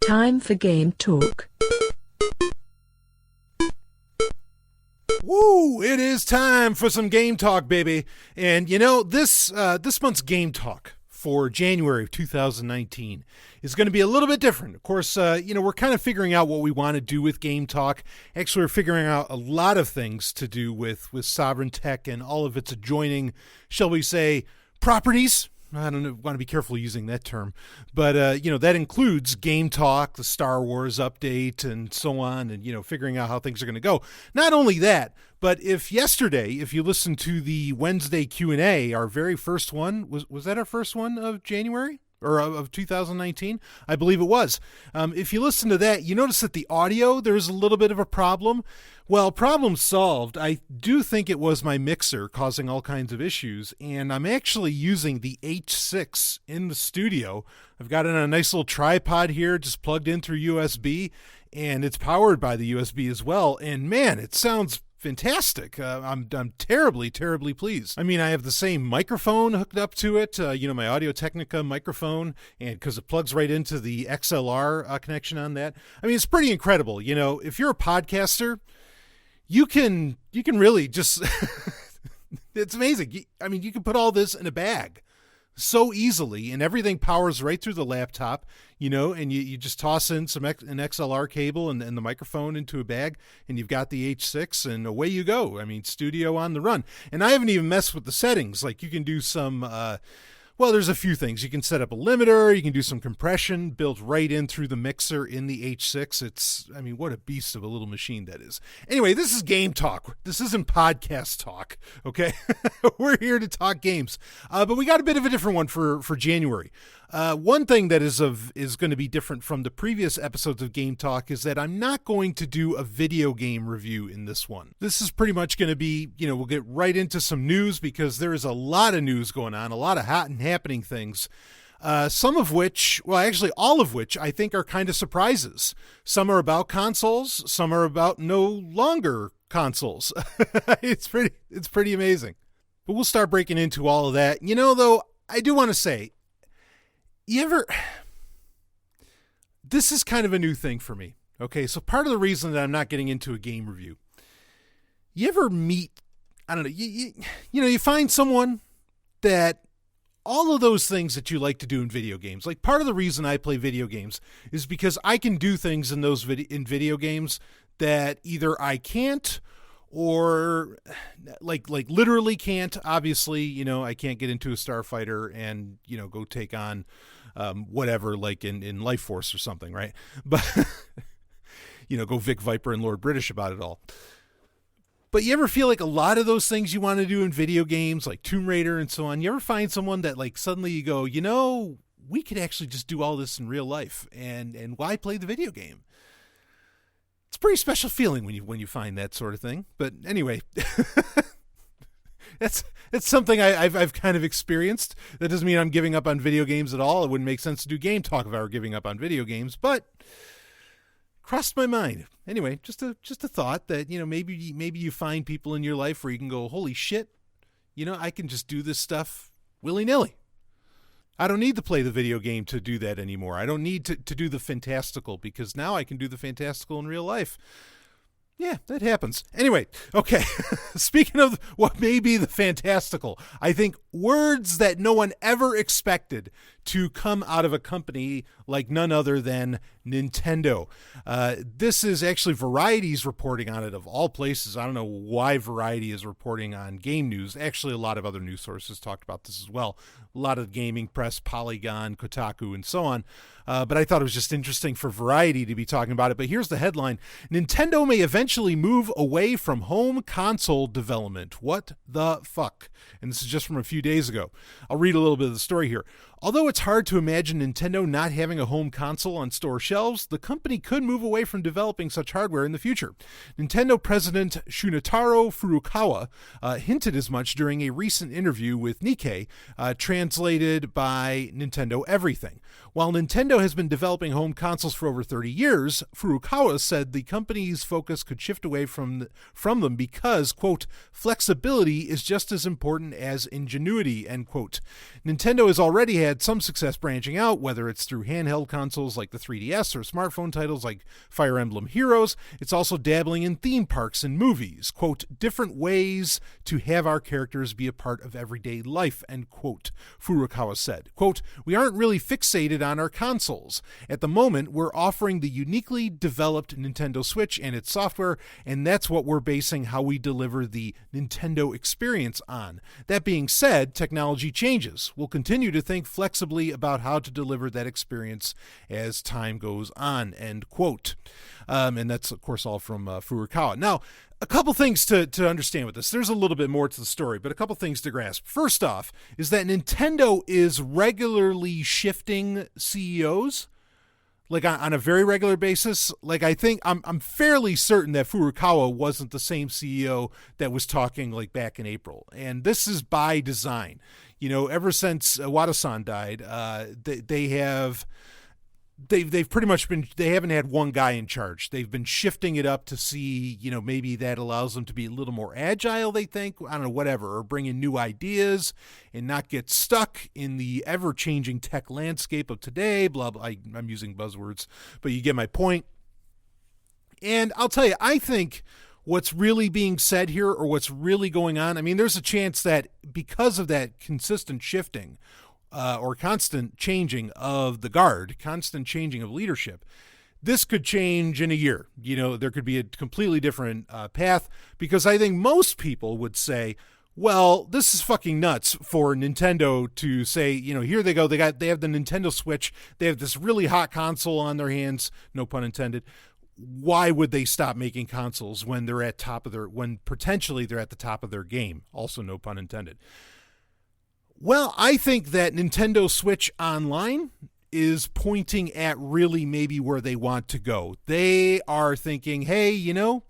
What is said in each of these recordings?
Time for Game Talk. Woo! It is time for some Game Talk, baby. And you know, this month's Game Talk for January of 2019 is going to be a little bit different. Of course, we're kind of figuring out what we want to do with Game Talk. Actually, we're figuring out a lot of things to do with Sovereign Tech and all of its adjoining, shall we say, properties. I don't know, want to be careful using that term, but that includes Game Talk, the Star Wars update, and so on, and figuring out how things are going to go. Not only that, but if you listened to the Wednesday Q&A, our very first one, was that our first one of January? Or of 2019? I believe it was. If you listen to that, you notice that the audio, there's a little bit of a problem. Well, problem solved. I do think it was my mixer causing all kinds of issues, and I'm actually using the H6 in the studio. I've got it on a nice little tripod here, just plugged in through USB, and it's powered by the USB as well, and man, it sounds fantastic. I'm terribly, terribly pleased. I mean, I have the same microphone hooked up to it, my Audio-Technica microphone, and because it plugs right into the XLR connection on that. I mean, it's pretty incredible. If you're a podcaster, you can really just, it's amazing. I mean, you can put all this in a bag so easily, and everything powers right through the laptop, and you just toss in an XLR cable and the microphone into a bag, and you've got the H6, and away you go. I mean, studio on the run. And I haven't even messed with the settings. Like, you can do some, there's a few things. You can set up a limiter, you can do some compression built right in through the mixer in the H6. What a beast of a little machine that is. Anyway, this is Game Talk. This isn't podcast talk, okay? We're here to talk games. But we got a bit of a different one for January. One thing that is going to be different from the previous episodes of Game Talk is that I'm not going to do a video game review in this one. This is pretty much going to be, we'll get right into some news because there is a lot of news going on, a lot of hot and happening things. Some of which, actually all of which I think are kind of surprises. Some are about consoles, some are about no longer consoles. It's pretty amazing. But we'll start breaking into all of that. Though, I do want to say, this is kind of a new thing for me. Okay, so part of the reason that I'm not getting into a game review, you ever meet, I don't know, you find someone that all of those things that you like to do in video games, like part of the reason I play video games is because I can do things in those in video games that either I can't or like literally can't. Obviously, I can't get into a starfighter and, go take on whatever, like in Life Force or something, right? But, go Vic Viper and Lord British about it all. But you ever feel like a lot of those things you want to do in video games, like Tomb Raider and so on, you ever find someone that like suddenly you go, we could actually just do all this in real life, and why play the video game? It's a pretty special feeling when you find that sort of thing. But anyway, that's something I've kind of experienced. That doesn't mean I'm giving up on video games at all. It wouldn't make sense to do Game Talk if I were giving up on video games, but crossed my mind. Anyway, just a thought that, maybe you find people in your life where you can go, holy shit, I can just do this stuff willy-nilly. I don't need to play the video game to do that anymore. I don't need to do the fantastical because now I can do the fantastical in real life. Yeah, that happens. Anyway, okay. Speaking of what may be the fantastical, I think words that no one ever expected to come out of a company like none other than Nintendo. This is actually Variety's reporting on it of all places. I don't know why Variety is reporting on game news. Actually, a lot of other news sources talked about this as well. A lot of gaming press, Polygon, Kotaku, and so on. But I thought it was just interesting for Variety to be talking about it. But here's the headline. Nintendo may eventually move away from home console development. What the fuck? And this is just from a few days ago. I'll read a little bit of the story here. Although it's hard to imagine Nintendo not having a home console on store shelves, the company could move away from developing such hardware in the future. Nintendo President Shunitaro Furukawa hinted as much during a recent interview with Nikkei, translated by Nintendo Everything. While Nintendo has been developing home consoles for over 30 years, Furukawa said the company's focus could shift away from them because, quote, flexibility is just as important as ingenuity, end quote. Nintendo has already had some success branching out, whether it's through handheld consoles like the 3DS or smartphone titles like Fire Emblem Heroes. It's also dabbling in theme parks and movies. Quote, different ways to have our characters be a part of everyday life, end quote, Furukawa said. Quote, we aren't really fixated on our consoles. At the moment, we're offering the uniquely developed Nintendo Switch and its software, and that's what we're basing how we deliver the Nintendo experience on. That being said, technology changes. We'll continue to think flexibly about how to deliver that experience as time goes on, end quote. And that's, of course, all from Furukawa. Now, a couple things to understand with this. There's a little bit more to the story, but a couple things to grasp. First off is that Nintendo is regularly shifting CEOs, like on a very regular basis. Like, I think I'm fairly certain that Furukawa wasn't the same CEO that was talking like back in April. And this is by design. You know, ever since Wada-san died, they've pretty much been, they haven't had one guy in charge. They've been shifting it up to see, you know, maybe that allows them to be a little more agile, they think, I don't know, whatever, or bring in new ideas and not get stuck in the ever-changing tech landscape of today, blah, blah. I'm using buzzwords, but you get my point. And I'll tell you, I think what's really being said here, or what's really going on, I mean, there's a chance that because of that consistent shifting, or constant changing of the guard, constant changing of leadership, this could change in a year. You know, there could be a completely different path, because I think most people would say, well, this is fucking nuts for Nintendo to say, you know, here they go. They have the Nintendo Switch. They have this really hot console on their hands. No pun intended. Why would they stop making consoles when they're at when potentially they're at the top of their game? Also, no pun intended. Well, I think that Nintendo Switch Online is pointing at really maybe where they want to go. They are thinking, hey, you know,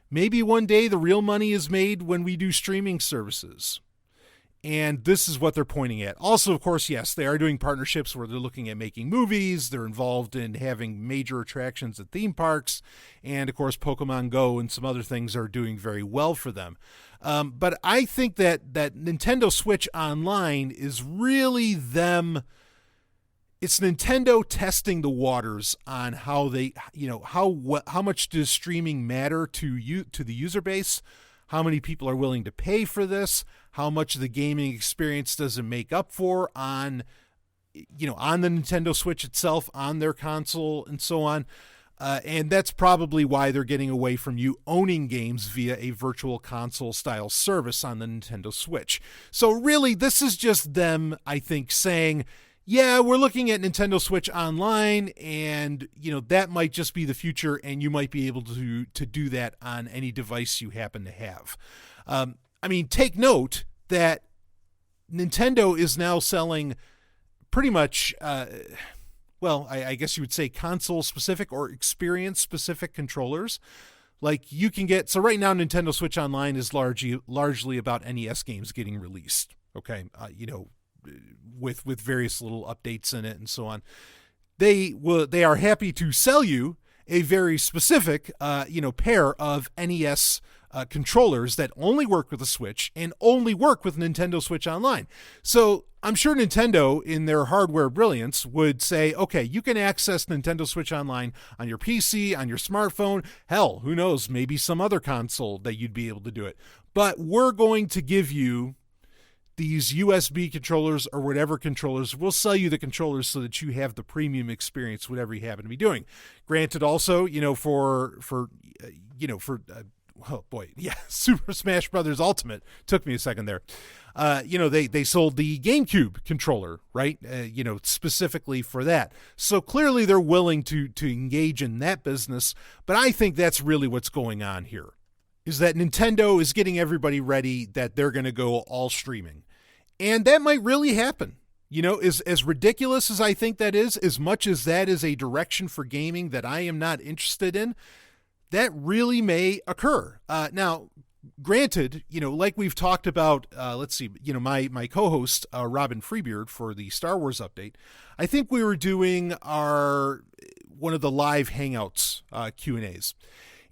maybe one day the real money is made when we do streaming services. And this is what they're pointing at. Also, of course, yes, they are doing partnerships where they're looking at making movies. They're involved in having major attractions at theme parks. And, of course, Pokemon Go and some other things are doing very well for them. But I think that Nintendo Switch Online is really them. It's Nintendo testing the waters on how they, you know, how much does streaming matter to the user base? How many people are willing to pay for this? How much of the gaming experience does it make up for on the Nintendo Switch itself, on their console, and so on? And that's probably why they're getting away from you owning games via a virtual console style service on the Nintendo Switch. So really, this is just them, I think, saying, yeah, we're looking at Nintendo Switch Online, and, you know, that might just be the future, and you might be able to do that on any device you happen to have. I mean, take note that Nintendo is now selling pretty much, I guess you would say console-specific or experience-specific controllers. Like, you can get, so right now Nintendo Switch Online is largely about NES games getting released, okay? With various little updates in it and so on. They are happy to sell you a very specific, pair of NES controllers that only work with the Switch and only work with Nintendo Switch Online. So I'm sure Nintendo, in their hardware brilliance, would say, okay, you can access Nintendo Switch Online on your PC, on your smartphone, hell, who knows, maybe some other console that you'd be able to do it. But we're going to give you these USB controllers or whatever controllers. We'll sell you the controllers so that you have the premium experience, whatever you happen to be doing. Granted, also, Super Smash Brothers Ultimate took me a second there. They sold the GameCube controller, right? Specifically for that. So clearly they're willing to engage in that business. But I think that's really what's going on here, is that Nintendo is getting everybody ready that they're going to go all streaming. And that might really happen. You know, as ridiculous as I think that is, as much as that is a direction for gaming that I am not interested in, that really may occur. Now, granted, like we've talked about, my co-host, Robin Freebeard, for the Star Wars update, I think we were doing one of the live Hangouts Q&As.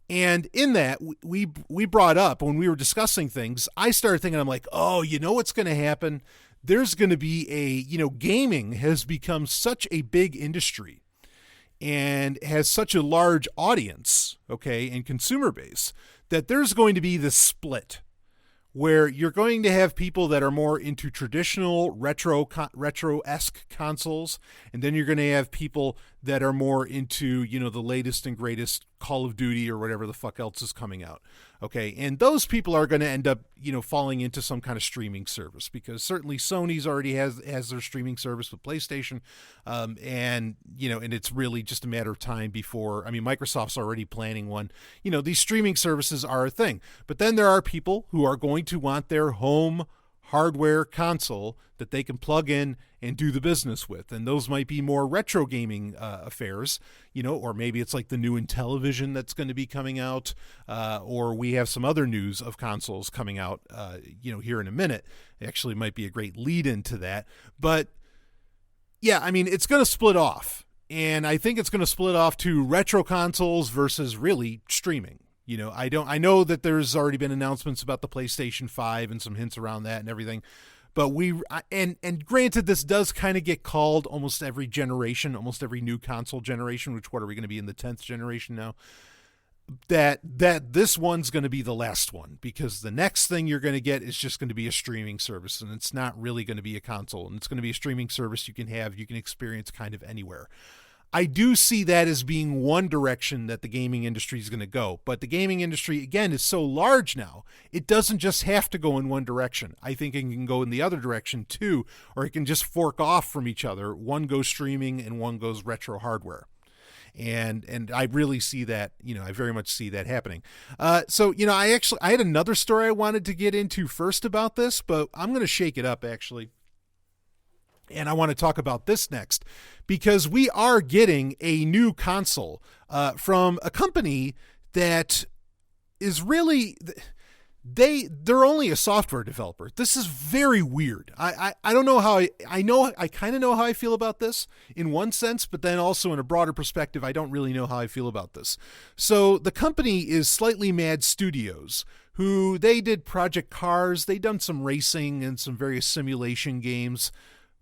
And in that, we brought up, when we were discussing things, I started thinking, I'm like, oh, you know what's going to happen? there's going to be gaming has become such a big industry and has such a large audience, okay, and consumer base, that there's going to be this split where you're going to have people that are more into traditional retro-esque consoles, and then you're going to have people that are more into, the latest and greatest Call of Duty or whatever the fuck else is coming out. Okay, and those people are going to end up, falling into some kind of streaming service, because certainly Sony's already has their streaming service with PlayStation, and it's really just a matter of time before, Microsoft's already planning one. These streaming services are a thing, but then there are people who are going to want their home hardware console that they can plug in and do the business with. And those might be more retro gaming affairs, or maybe it's like the new Intellivision that's going to be coming out, or we have some other news of consoles coming out, here in a minute. It actually might be a great lead into that. But yeah, it's going to split off. And I think it's going to split off to retro consoles versus really streaming. I know that there's already been announcements about the PlayStation 5 and some hints around that and everything, but and granted, this does kind of get called almost every generation, almost every new console generation, which, what are we going to be in the 10th generation now? That this one's going to be the last one, because the next thing you're going to get is just going to be a streaming service, and it's not really going to be a console, and it's going to be a streaming service you can experience kind of anywhere. I do see that as being one direction that the gaming industry is going to go. But the gaming industry, again, is so large now, it doesn't just have to go in one direction. I think it can go in the other direction too, or it can just fork off from each other. One goes streaming and one goes retro hardware. And I really see that, I very much see that happening. So I had another story I wanted to get into first about this, but I'm going to shake it up, actually. And I want to talk about this next, because we are getting a new console from a company that is really, they're only a software developer. This is very weird. I don't know how I kind of know how I feel about this in one sense, but then also in a broader perspective, I don't really know how I feel about this. So the company is Slightly Mad Studios, who they did Project Cars. They've done some racing and some various simulation games.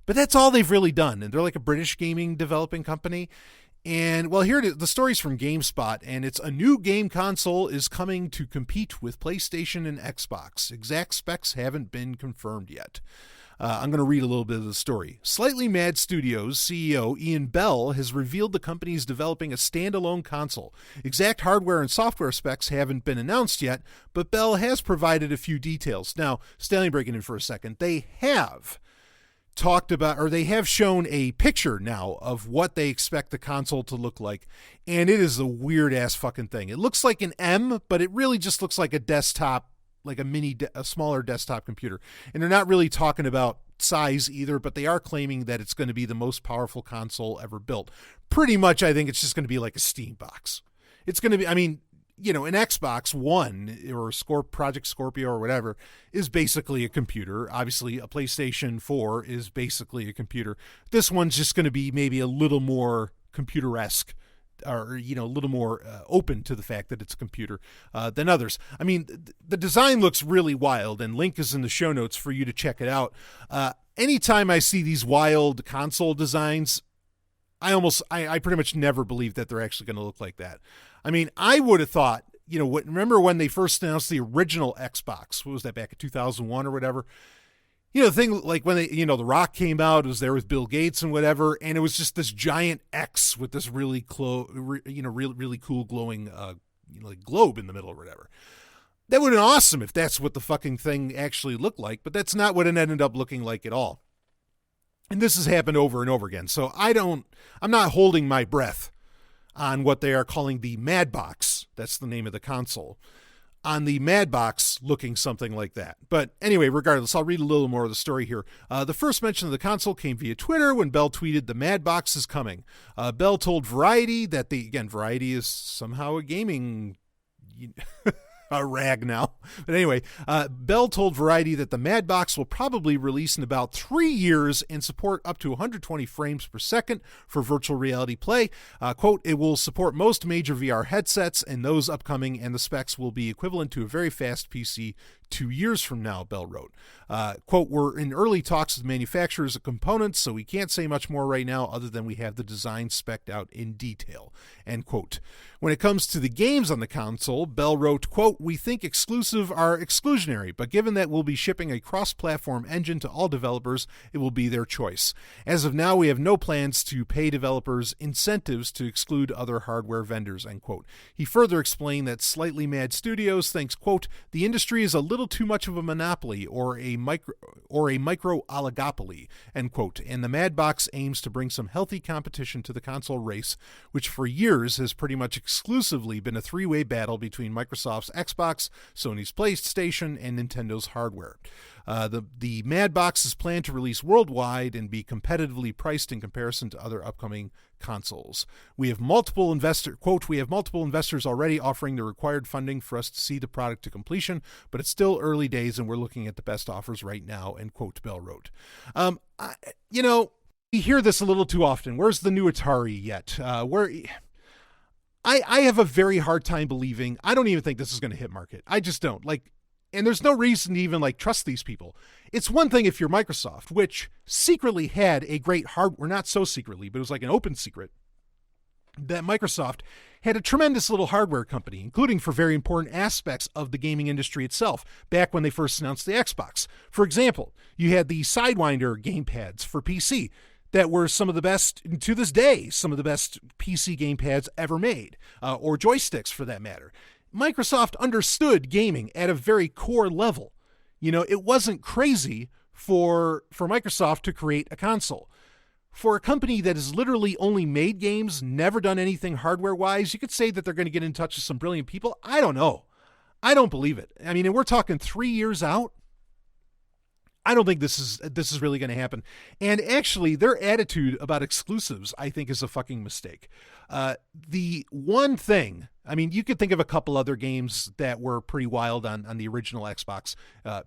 But that's all they've really done. And they're like a British gaming developing company. And, well, here it is. The story's from GameSpot, and it's a new game console is coming to compete with PlayStation and Xbox. Exact specs haven't been confirmed yet. I'm going to read a little bit of the story. Slightly Mad Studios CEO Ian Bell has revealed the company is developing a standalone console. Exact hardware and software specs haven't been announced yet, but Bell has provided a few details. Now, Stanley, breaking in for a second, they have talked about, or they have shown a picture now of what they expect the console to look like, and it is a weird ass fucking thing. It looks like an M, but it really just looks like a desktop, like a smaller desktop computer. And they're not really talking about size either, but they are claiming that it's going to be the most powerful console ever built. Pretty much, I think it's just going to be like a Steam box. It's going to be, an Xbox One or Project Scorpio or whatever is basically a computer. Obviously, a PlayStation 4 is basically a computer. This one's just going to be maybe a little more computer-esque, or, a little more open to the fact that it's a computer than others. The design looks really wild, and link is in the show notes for you to check it out. Anytime I see these wild console designs, I pretty much never believe that they're actually going to look like that. I would have thought, remember when they first announced the original Xbox? What was that, back in 2001 or whatever? The thing, like when The Rock came out, it was there with Bill Gates and whatever, and it was just this giant X with this really really cool glowing, like globe in the middle or whatever. That would have been awesome if that's what the fucking thing actually looked like, but that's not what it ended up looking like at all. And this has happened over and over again. So I'm not holding my breath on what they are calling the Mad Box. That's the name of the console. On the Mad Box looking something like that. But anyway, regardless, I'll read a little more of the story here. The first mention of the console came via Twitter when Bell tweeted, "The Mad Box is coming." Bell told Variety that Variety is somehow a gaming a rag now. But anyway, Bell told Variety that the Mad Box will probably release in about 3 years and support up to 120 frames per second for virtual reality play. Quote, "It will support most major VR headsets and those upcoming, and the specs will be equivalent to a very fast PC 2 years from now, Bell wrote. Quote, we're in early talks with manufacturers of components, so we can't say much more right now other than we have the design spec'd out in detail, end quote. When it comes to the games on the console, Bell wrote, quote, we think exclusive are exclusionary, but given that we'll be shipping a cross-platform engine to all developers, it will be their choice. As of now, we have no plans to pay developers incentives to exclude other hardware vendors, end quote. He further explained that Slightly Mad Studios thinks, quote, the industry is a little too much of a monopoly or a micro oligopoly, end quote, and the Mad Box aims to bring some healthy competition to the console race, which for years has pretty much exclusively been a three-way battle between Microsoft's Xbox, Sony's PlayStation, and Nintendo's hardware. The Mad Box is planned to release worldwide and be competitively priced in comparison to other upcoming consoles. We have multiple investors already offering the required funding for us to see the product to completion, but it's still early days and we're looking at the best offers right now, end quote, Bell wrote. We hear this a little too often. Where's the new Atari yet? I have a very hard time believing. I don't even think this is going to hit market. I just don't. And there's no reason to even trust these people. It's one thing if you're Microsoft, which secretly had a great hardware, not so secretly, but it was like an open secret, that Microsoft had a tremendous little hardware company, including for very important aspects of the gaming industry itself, back when they first announced the Xbox. For example, you had the Sidewinder gamepads for PC that were some of the best, to this day, some of the best PC gamepads ever made, or joysticks for that matter. Microsoft understood gaming at a very core level. It wasn't crazy for Microsoft to create a console. For a company that has literally only made games, never done anything hardware-wise, you could say that they're going to get in touch with some brilliant people. I don't know. I don't believe it. I mean, and we're talking 3 years out. I don't think this is really going to happen. And actually, their attitude about exclusives, I think, is a fucking mistake. The one thing, I mean, you could think of a couple other games that were pretty wild on the original Xbox,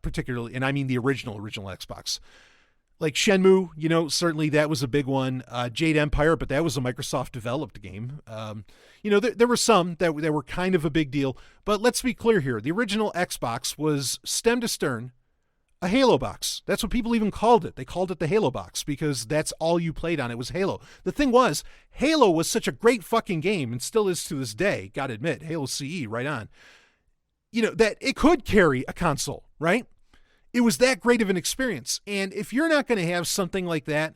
particularly, and I mean the original Xbox. Like Shenmue, certainly that was a big one. Jade Empire, but that was a Microsoft-developed game. There were some that were kind of a big deal. But let's be clear here. The original Xbox was stem to stern a Halo box. That's what people even called it. They called it the Halo box because that's all you played on. It was Halo. The thing was, Halo was such a great fucking game and still is to this day, gotta admit, Halo CE, right on, that it could carry a console, right? It was that great of an experience. And if you're not going to have something like that,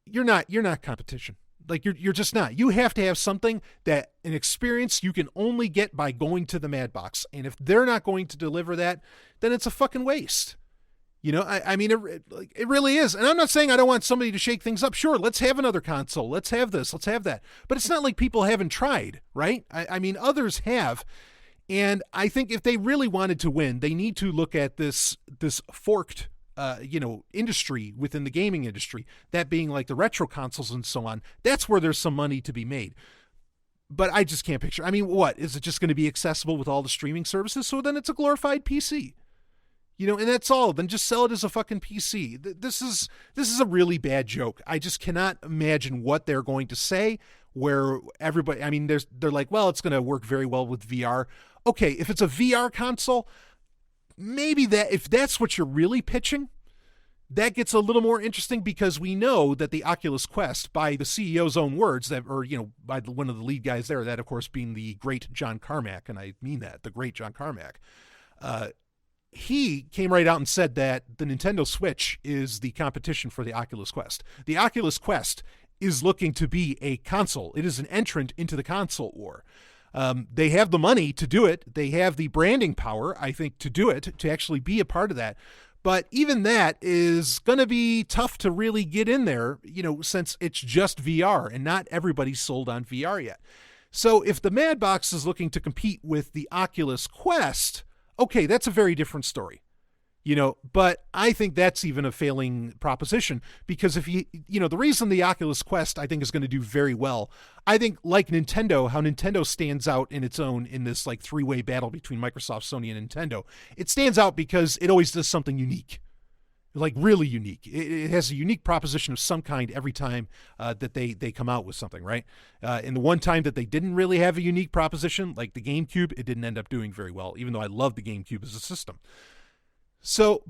you're not competition. You're just not. You have to have something that an experience you can only get by going to the Mad Box. And if they're not going to deliver that, then it's a fucking waste. I mean, it really is. And I'm not saying I don't want somebody to shake things up. Sure, let's have another console. Let's have this. Let's have that. But it's not like people haven't tried, right? I mean, others have. And I think if they really wanted to win, they need to look at this forked industry within the gaming industry, that being like the retro consoles and so on. That's where there's some money to be made. But I just can't picture. I mean, what? Is it just going to be accessible with all the streaming services? So then it's a glorified PC. And that's all. Then just sell it as a fucking PC. This is a really bad joke. I just cannot imagine what they're going to say where everybody, I mean, they're like, well, it's going to work very well with VR. Okay, if it's a VR console, maybe that, if that's what you're really pitching, that gets a little more interesting because we know that the Oculus Quest, by the CEO's own words, by one of the lead guys there, that of course being the great John Carmack, and I mean that, the great John Carmack, he came right out and said that the Nintendo Switch is the competition for the Oculus Quest. The Oculus Quest is looking to be a console. It is an entrant into the console war. They have the money to do it. They have the branding power, I think, to do it, to actually be a part of that. But even that is going to be tough to really get in there, since it's just VR and not everybody's sold on VR yet. So if the Mad Box is looking to compete with the Oculus Quest, okay, that's a very different story. But I think that's even a failing proposition because if the reason the Oculus Quest I think is going to do very well, I think like Nintendo, how Nintendo stands out in its own in this three-way battle between Microsoft, Sony, and Nintendo, it stands out because it always does something unique. like really unique. It has a unique proposition of some kind every time that they come out with something, right? And the one time that they didn't really have a unique proposition, like the GameCube, it didn't end up doing very well, even though I love the GameCube as a system. So,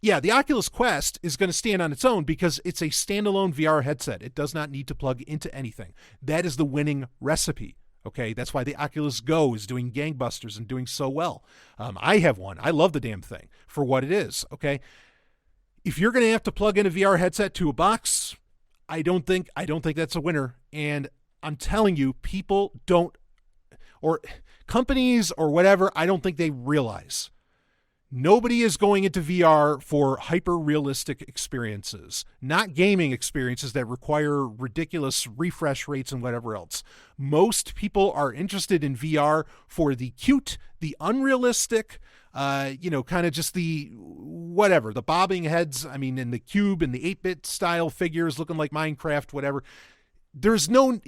yeah, the Oculus Quest is going to stand on its own because it's a standalone VR headset. It does not need to plug into anything. That is the winning recipe. Okay, that's why the Oculus Go is doing gangbusters and doing so well. I have one. I love the damn thing for what it is. Okay. If you're going to have to plug in a VR headset to a box, I don't think that's a winner. And I'm telling you, people don't, or companies or whatever, I don't think they realize. Nobody is going into VR for hyper-realistic experiences, not gaming experiences that require ridiculous refresh rates and whatever else. Most people are interested in VR for the cute, the unrealistic, kind of just the whatever, the bobbing heads, in the cube and the 8-bit style figures looking like Minecraft, whatever. There's no,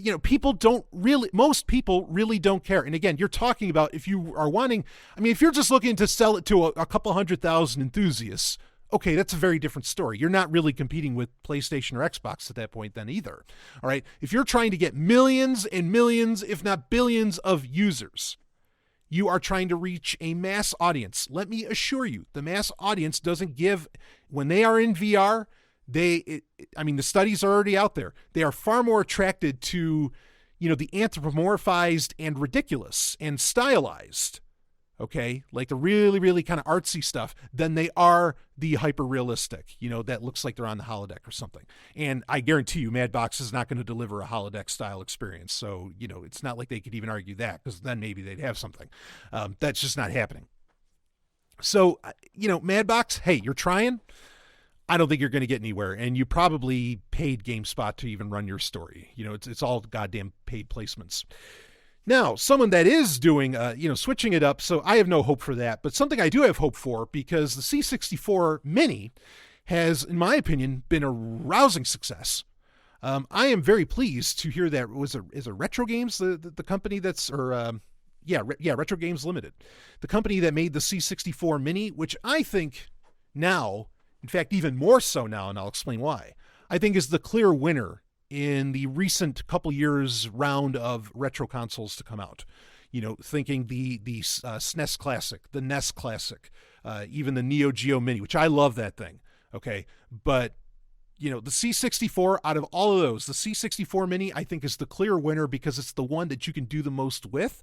most people really don't care. And again, you're talking about if you are wanting, if you're just looking to sell it to a couple 100,000 enthusiasts, okay, that's a very different story. You're not really competing with PlayStation or Xbox at that point then either. All right. If you're trying to get millions and millions, if not billions of users, you are trying to reach a mass audience. Let me assure you, the mass audience doesn't give, when they are in VR, the studies are already out there. They are far more attracted to, the anthropomorphized and ridiculous and stylized, okay, like the really, really kind of artsy stuff, than they are the hyper-realistic, that looks like they're on the holodeck or something. And I guarantee you, Madbox is not going to deliver a holodeck-style experience. So, it's not like they could even argue that, because then maybe they'd have something. That's just not happening. So, Madbox, hey, you're trying. I don't think you're going to get anywhere, and you probably paid GameSpot to even run your story. It's all goddamn paid placements. Now, someone that is doing, switching it up, so I have no hope for that, but something I do have hope for, because the C64 Mini has, in my opinion, been a rousing success. I am very pleased to hear that is a Retro Games, the company that's, Retro Games Limited, the company that made the C64 Mini, which I think now, in fact, even more so now, and I'll explain why, I think is the clear winner in the recent couple years round of retro consoles to come out. Thinking the SNES Classic, the NES Classic, even the Neo Geo Mini, which I love that thing. Okay. But, the C64, out of all of those, the C64 Mini, I think is the clear winner because it's the one that you can do the most with,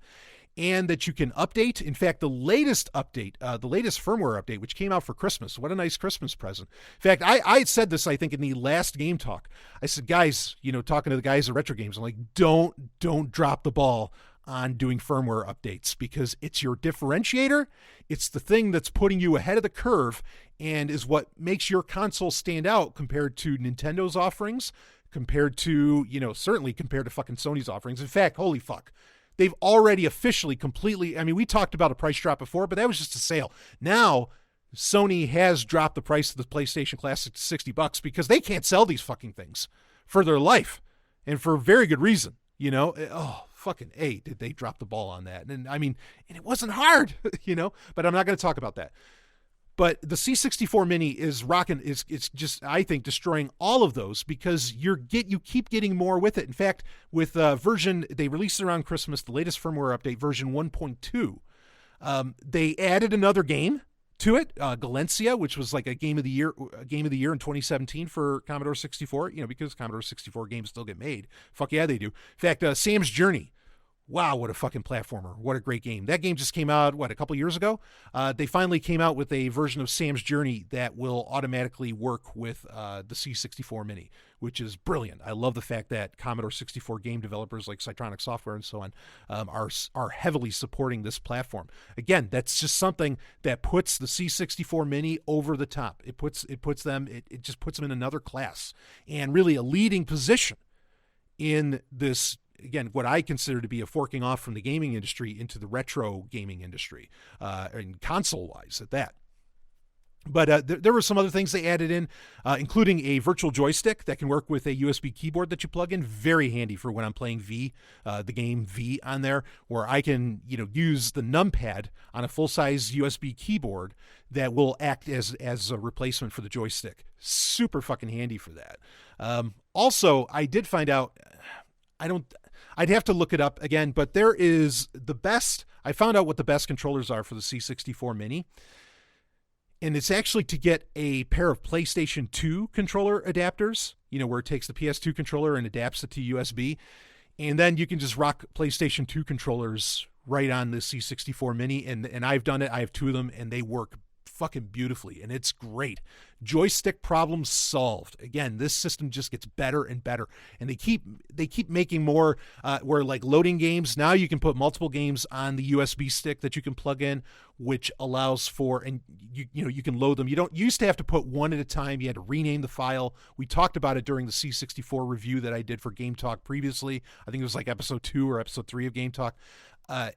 and that you can update. In fact, the latest update, the latest firmware update, which came out for Christmas, what a nice Christmas present. In fact, I said this, I think, in the last Game Talk. I said, guys, talking to the guys at Retro Games, I'm like, don't drop the ball on doing firmware updates, because it's your differentiator. It's the thing that's putting you ahead of the curve and is what makes your console stand out compared to Nintendo's offerings, compared to, certainly compared to fucking Sony's offerings. In fact, holy fuck. They've already officially completely, we talked about a price drop before, but that was just a sale. Now, Sony has dropped the price of the PlayStation Classic to $60 because they can't sell these fucking things for their life, and for very good reason. Oh, fucking A, did they drop the ball on that? And and it wasn't hard, but I'm not going to talk about that. But the C64 Mini is rocking. It's just, I think, destroying all of those because you keep getting more with it. In fact, with version, they released it around Christmas, the latest firmware update, version 1.2. They added another game to it, Galencia, which was like a game of the year in 2017 for Commodore 64. Because Commodore 64 games still get made. Fuck yeah, they do. In fact, Sam's Journey. Wow, what a fucking platformer. What a great game. That game just came out, a couple years ago? They finally came out with a version of Sam's Journey that will automatically work with the C64 Mini, which is brilliant. I love the fact that Commodore 64 game developers like Cytronic Software and so on are heavily supporting this platform. Again, that's just something that puts the C64 Mini over the top. It just puts them in another class and really a leading position in this, again, what I consider to be a forking off from the gaming industry into the retro gaming industry, and console-wise at that. But there were some other things they added in, including a virtual joystick that can work with a USB keyboard that you plug in. Very handy for when I'm playing V, the game V on there, where I can use the numpad on a full-size USB keyboard that will act as a replacement for the joystick. Super fucking handy for that. Also, I did find out, I'd have to look it up again, but there is I found out what the best controllers are for the C64 Mini. And it's actually to get a pair of PlayStation 2 controller adapters, where it takes the PS2 controller and adapts it to USB. And then you can just rock PlayStation 2 controllers right on the C64 Mini. And I've done it. I have two of them, and they work fucking beautifully, and it's great. Joystick problems solved. Again, this system just gets better and better, and they keep making more where, like, loading games, now you can put multiple games on the USB stick that you can plug in, which allows for, and you can load them. You used to have to put one at a time. You had to rename the file. We talked about it during the C64 review that I did for GameTalk previously. I think it was like episode 2 or episode 3 of GameTalk.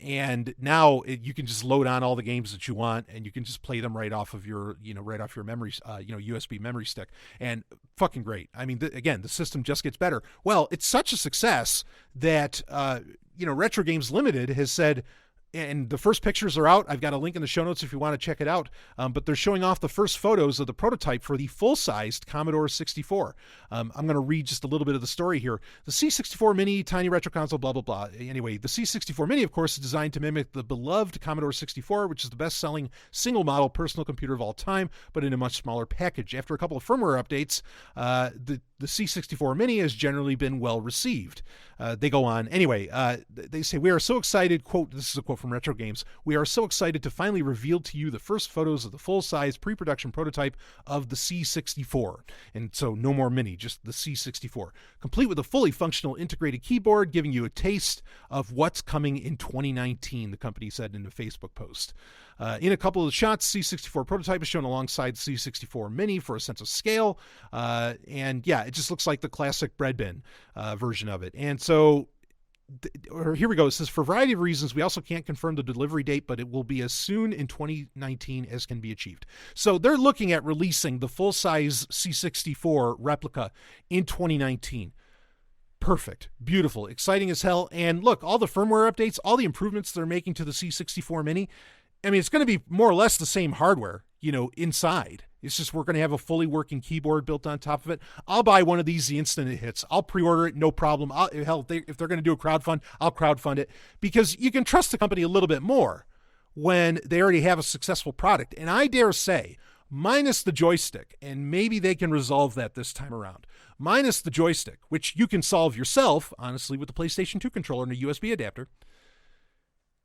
And now you can just load on all the games that you want, and you can just play them right off of your memory, USB memory stick, and fucking great. I mean, again, the system just gets better. Well, it's such a success that Retro Games Limited has said, and the first pictures are out. I've got a link in the show notes if you want to check it out. But they're showing off the first photos of the prototype for the full-sized Commodore 64. I'm going to read just a little bit of the story here. The C64 Mini, tiny retro console, blah, blah, blah. Anyway, the C64 Mini, of course, is designed to mimic the beloved Commodore 64, which is the best-selling single-model personal computer of all time, but in a much smaller package. After a couple of firmware updates, the C64 Mini has generally been well received. They go on. Anyway, they say, "We are so excited," quote, this is a quote from Retro Games, "we are so excited to finally reveal to you the first photos of the full-size pre-production prototype of the C64." And so no more Mini, just the C64. "Complete with a fully functional integrated keyboard, giving you a taste of what's coming in 2019, the company said in a Facebook post. In a couple of the shots, C64 prototype is shown alongside C64 Mini for a sense of scale. And yeah, it just looks like the classic bread bin version of it. And so here we go. It says, "For a variety of reasons, we also can't confirm the delivery date, but it will be as soon in 2019 as can be achieved." So they're looking at releasing the full-size C64 replica in 2019. Perfect. Beautiful. Exciting as hell. And look, all the firmware updates, all the improvements they're making to the C64 Mini, I mean, it's going to be more or less the same hardware, inside. It's just we're going to have a fully working keyboard built on top of it. I'll buy one of these the instant it hits. I'll pre-order it, no problem. Hell, if they're going to do a crowdfund, I'll crowdfund it, because you can trust the company a little bit more when they already have a successful product. And I dare say, minus the joystick, and maybe they can resolve that this time around, minus the joystick, which you can solve yourself, honestly, with the PlayStation 2 controller and a USB adapter,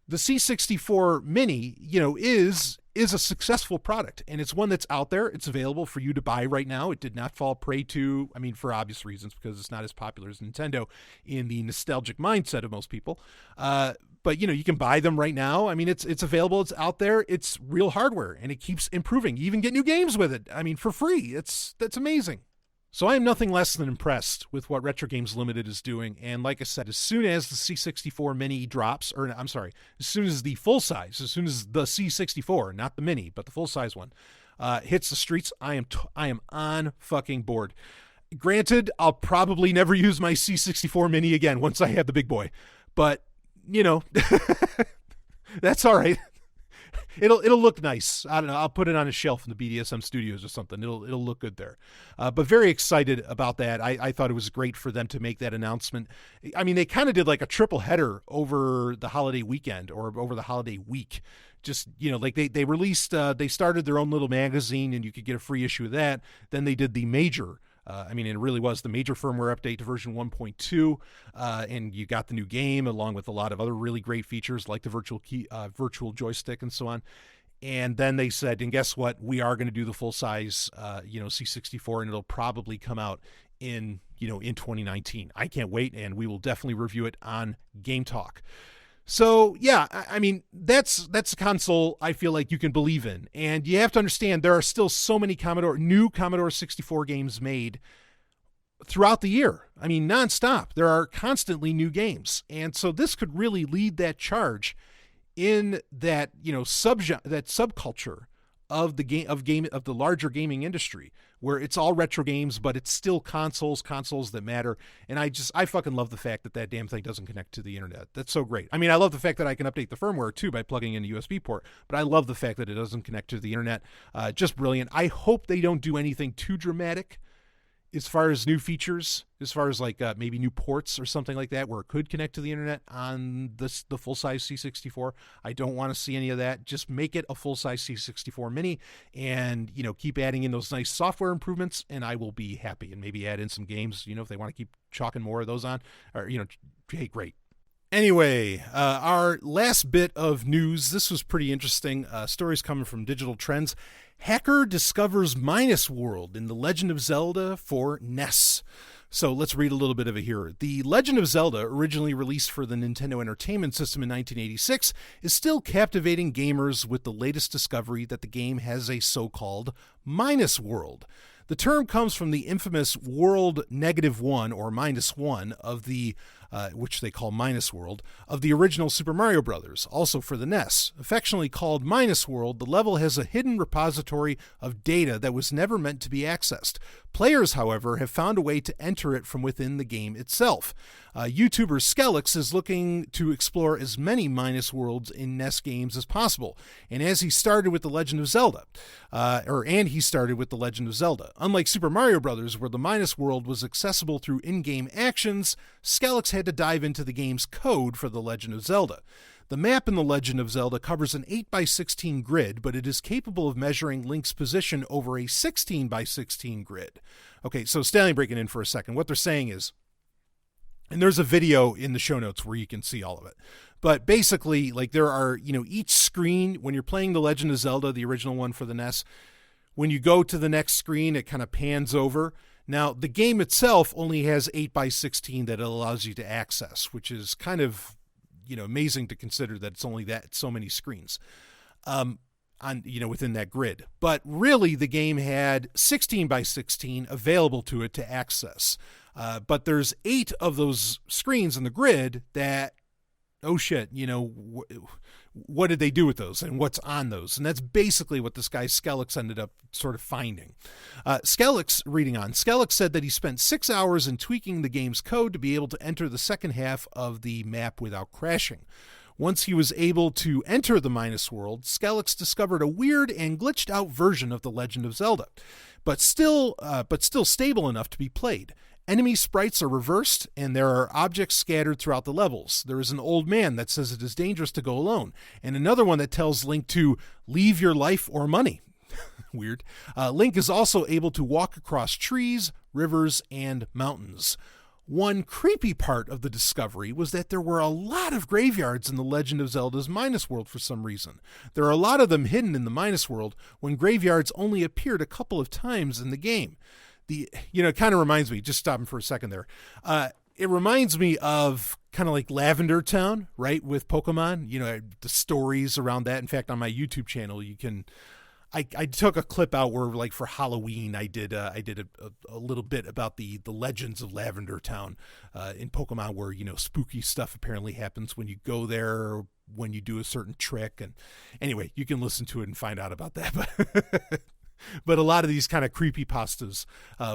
the C64 Mini, is a successful product, and it's one that's out there. It's available for you to buy right now. It did not fall prey to, for obvious reasons, because it's not as popular as Nintendo in the nostalgic mindset of most people. But you can buy them right now. It's available. It's out there. It's real hardware, and it keeps improving. You even get new games with it. For free. That's amazing. So I am nothing less than impressed with what Retro Games Limited is doing. And like I said, as soon as the C64 Mini drops, as soon as the full size, as soon as the C64, not the Mini, but the full size one, hits the streets, I am on fucking board. Granted, I'll probably never use my C64 Mini again once I have the big boy, but that's all right. It'll look nice. I don't know. I'll put it on a shelf in the BDSM studios or something. It'll look good there. But very excited about that. I thought it was great for them to make that announcement. They kind of did like a triple header over the holiday weekend or over the holiday week. Just, like they released, they started their own little magazine, and you could get a free issue of that. Then they did the major, it really was the major firmware update to version 1.2, and you got the new game along with a lot of other really great features like the virtual joystick and so on. And then they said, and guess what? We are going to do the full size, C64, and it'll probably come out in 2019. I can't wait, and we will definitely review it on GameTalk. So yeah, that's a console I feel like you can believe in. And you have to understand, there are still so many new Commodore 64 games made throughout the year. Nonstop. There are constantly new games. And so this could really lead that charge in that, that subculture of the larger gaming industry, where it's all retro games, but it's still consoles that matter. And I fucking love the fact that that damn thing doesn't connect to the internet. That's so great. I mean, I love the fact that I can update the firmware too by plugging in a USB port, but I love the fact that it doesn't connect to the internet. Just brilliant. I hope they don't do anything too dramatic as far as new features, as far as like maybe new ports or something like that, where it could connect to the internet on the full-size C64. I don't want to see any of that. Just make it a full-size C64 Mini, and keep adding in those nice software improvements, and I will be happy. And maybe add in some games, if they want to keep chalking more of those on, or hey, great. Anyway, our last bit of news. This was pretty interesting. Stories coming from Digital Trends. Hacker discovers Minus World in The Legend of Zelda for NES. So let's read a little bit of it here. The Legend of Zelda, originally released for the Nintendo Entertainment System in 1986, is still captivating gamers with the latest discovery that the game has a so-called Minus World. The term comes from the infamous World -1 or -1 of the which they call Minus World, of the original Super Mario Bros., also for the NES. Affectionately called Minus World, the level has a hidden repository of data that was never meant to be accessed. Players, however, have found a way to enter it from within the game itself. YouTuber Skelix is looking to explore as many Minus Worlds in NES games as possible, and he started with The Legend of Zelda. Unlike Super Mario Bros., where the Minus World was accessible through in-game actions, Skelix had to dive into the game's code for The Legend of Zelda. The map in The Legend of Zelda covers an 8x16 grid, but it is capable of measuring Link's position over a 16x16 grid. Okay, so Stallion breaking in for a second. What they're saying is, and there's a video in the show notes where you can see all of it. But basically, like there are, each screen, when you're playing The Legend of Zelda, the original one for the NES, when you go to the next screen, it kind of pans over. Now, the game itself only has 8x16 that it allows you to access, which is kind of, amazing to consider that it's only so many screens within that grid. But really, the game had 16x16 available to it to access. But there's 8 of those screens in the grid that, oh shit, what did they do with those and what's on those? And that's basically what this guy Skelix ended up sort of finding. Skelix said that he spent 6 hours in tweaking the game's code to be able to enter the second half of the map without crashing. Once he was able to enter the Minus World, Skelix discovered a weird and glitched out version of The Legend of Zelda, but still stable enough to be played. Enemy sprites are reversed, and there are objects scattered throughout the levels. There is an old man that says it is dangerous to go alone, and another one that tells Link to leave your life or money. Weird. Link is also able to walk across trees, rivers, and mountains. One creepy part of the discovery was that there were a lot of graveyards in The Legend of Zelda's Minus World for some reason. There are a lot of them hidden in the Minus World when graveyards only appeared a couple of times in the game. It kind of reminds me, just stopping for a second there. It reminds me of kind of like Lavender Town, right? With Pokemon, the stories around that. In fact, on my YouTube channel, I took a clip out where, like, for Halloween, I did a little bit about the legends of Lavender Town in Pokemon, where spooky stuff apparently happens when you go there, when you do a certain trick, and anyway, you can listen to it and find out about that. But a lot of these kind of creepypastas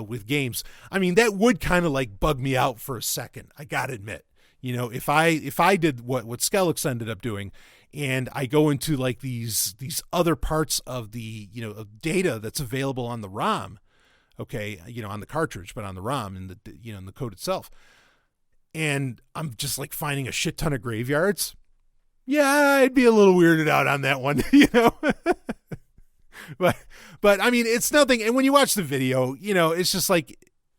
with games, I mean, that would kind of like bug me out for a second. I gotta admit, if I did what Skelix ended up doing, and I go into like these other parts of the of data that's available on the ROM, okay, on the cartridge, but on the ROM and in the code itself, and I'm just like finding a shit ton of graveyards. Yeah, I'd be a little weirded out on that one, But I mean, it's nothing. And when you watch the video, it's just like,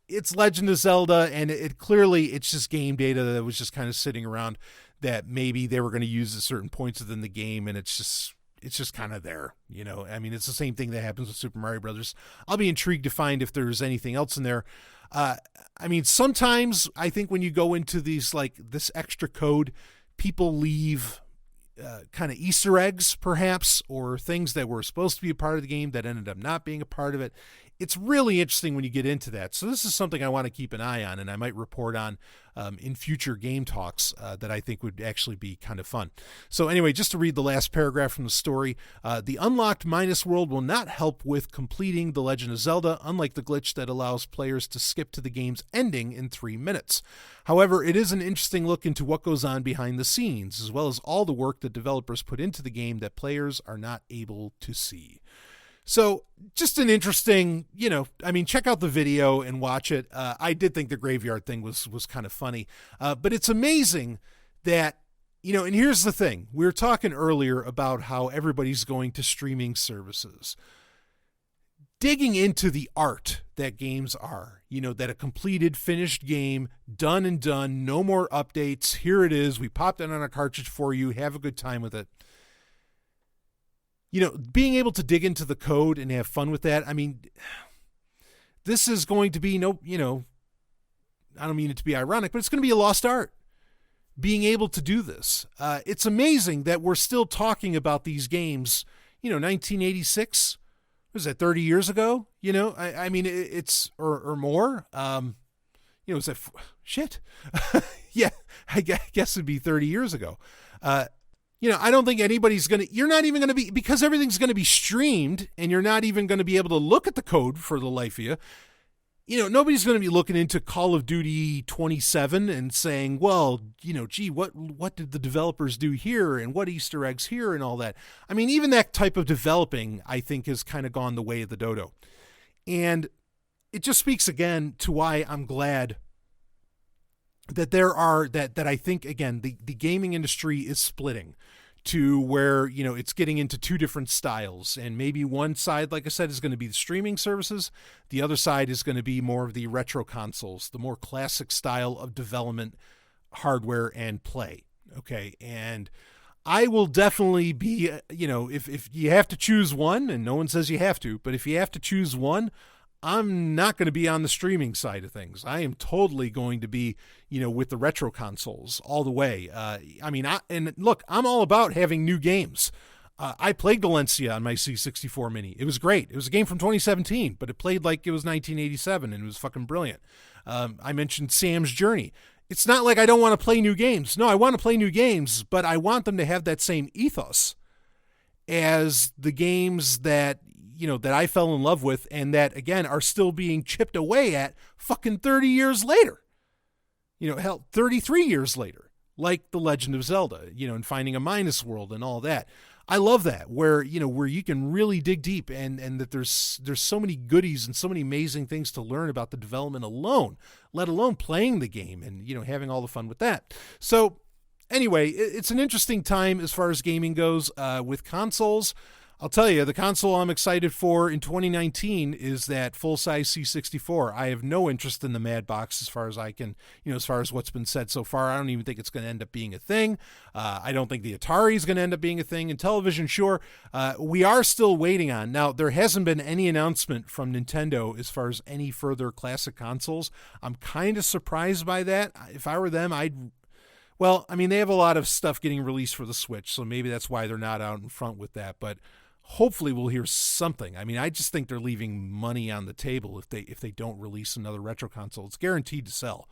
it's Legend of Zelda, and it clearly, it's just game data that was just kind of sitting around that maybe they were going to use at certain points within the game, and it's just kind of there. I mean, it's the same thing that happens with Super Mario Brothers. I'll be intrigued to find if there's anything else in there. I mean, sometimes I think when you go into these, like, this extra code, people leave kind of Easter eggs, perhaps, or things that were supposed to be a part of the game that ended up not being a part of it. it's really interesting when you get into that. So this is something I want to keep an eye on, and I might report on in future game talks that I think would actually be kind of fun. So anyway, just to read the last paragraph from the story, the unlocked Minus World will not help with completing The Legend of Zelda, unlike the glitch that allows players to skip to the game's ending in 3 minutes. However, it is an interesting look into what goes on behind the scenes, as well as all the work that developers put into the game that players are not able to see. So just an interesting, check out the video and watch it. I did think the graveyard thing was kind of funny, but it's amazing that, and here's the thing. We were talking earlier about how everybody's going to streaming services. Digging into the art that games are, that a completed, finished game, done and done, no more updates. Here it is. We popped it on a cartridge for you. Have a good time with it. Being able to dig into the code and have fun with that. I mean, this is going to be I don't mean it to be ironic, but it's going to be a lost art. Being able to do this. It's amazing that we're still talking about these games, 1986. Was that 30 years ago? I mean, it's, or more. Was that, shit. Yeah, I guess it'd be 30 years ago. I don't think anybody's you're not even going to be, because everything's going to be streamed and you're not even going to be able to look at the code for the life of you. Nobody's going to be looking into Call of Duty 27 and saying, well, gee, what did the developers do here and what Easter eggs here and all that. I mean, even that type of developing, I think, has kind of gone the way of the dodo. And it just speaks again to why I'm glad that that I think, again, the gaming industry is splitting to where, it's getting into 2 different styles. And maybe one side, like I said, is going to be the streaming services. The other side is going to be more of the retro consoles, the more classic style of development, hardware, and play. Okay. And I will definitely be, if you have to choose one, and no one says you have to, but if you have to choose one, I'm not going to be on the streaming side of things. I am totally going to be, with the retro consoles all the way. And look, I'm all about having new games. I played Valencia on my C64 Mini. It was great. It was a game from 2017, but it played like it was 1987, and it was fucking brilliant. I mentioned Sam's Journey. It's not like I don't want to play new games. No, I want to play new games, but I want them to have that same ethos as the games that I fell in love with, and that, again, are still being chipped away at fucking 30 years later. 33 years later, like The Legend of Zelda, and finding a Minus World and all that. I love that, where you can really dig deep, and that there's so many goodies and so many amazing things to learn about the development alone, let alone playing the game and, having all the fun with that. So anyway, it's an interesting time as far as gaming goes with consoles. I'll tell you, the console I'm excited for in 2019 is that full-size C64. I have no interest in the Mad Box as far as I can, as far as what's been said so far. I don't even think it's going to end up being a thing. I don't think the Atari is going to end up being a thing. And television, sure, we are still waiting on. Now, there hasn't been any announcement from Nintendo as far as any further classic consoles. I'm kind of surprised by that. If I were them, they have a lot of stuff getting released for the Switch, so maybe that's why they're not out in front with that. But hopefully we'll hear something. I mean, I just think they're leaving money on the table if they don't release another retro console. It's guaranteed to sell.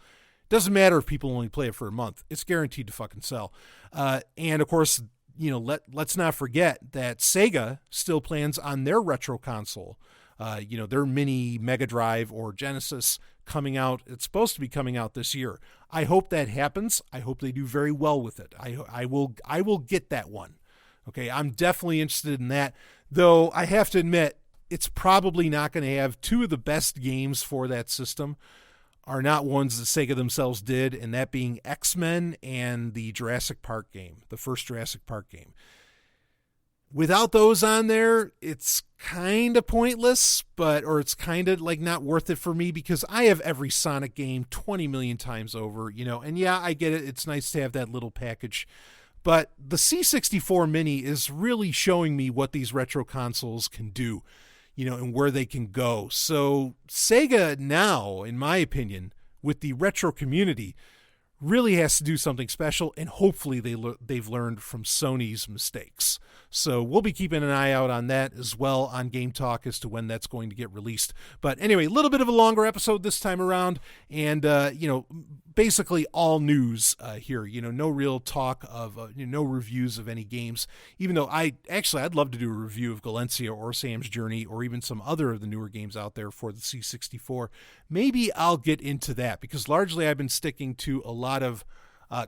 Doesn't matter if people only play it for a month. It's guaranteed to fucking sell. And of course, let's not forget that Sega still plans on their retro console, their mini Mega Drive or Genesis coming out. It's supposed to be coming out this year. I hope that happens. I hope they do very well with it. I will get that one. Okay, I'm definitely interested in that, though I have to admit it's probably not going to have 2 of the best games for that system are not ones that Sega themselves did, and that being X-Men and the Jurassic Park game, the first Jurassic Park game. Without those on there, it's kind of pointless, or it's kind of like not worth it for me, because I have every Sonic game 20 million times over, and yeah, I get it. It's nice to have that little package. But the C64 Mini is really showing me what these retro consoles can do, and where they can go. So Sega now, in my opinion, with the retro community, really has to do something special, and hopefully they've learned from Sony's mistakes. So we'll be keeping an eye out on that as well on Game Talk as to when that's going to get released. But anyway, a little bit of a longer episode this time around, and basically all news here. No real talk of no reviews of any games. Even though I'd love to do a review of Galencia or Sam's Journey or even some other of the newer games out there for the C64. Maybe I'll get into that, because largely I've been sticking to a lot of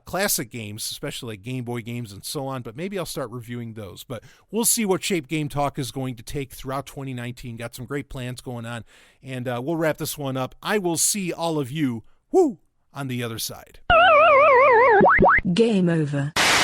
classic games, especially like Game Boy games and so on, but maybe I'll start reviewing those. But we'll see what shape Game Talk is going to take throughout 2019. Got some great plans going on, and we'll wrap this one up. I will see all of you, on the other side. Game over.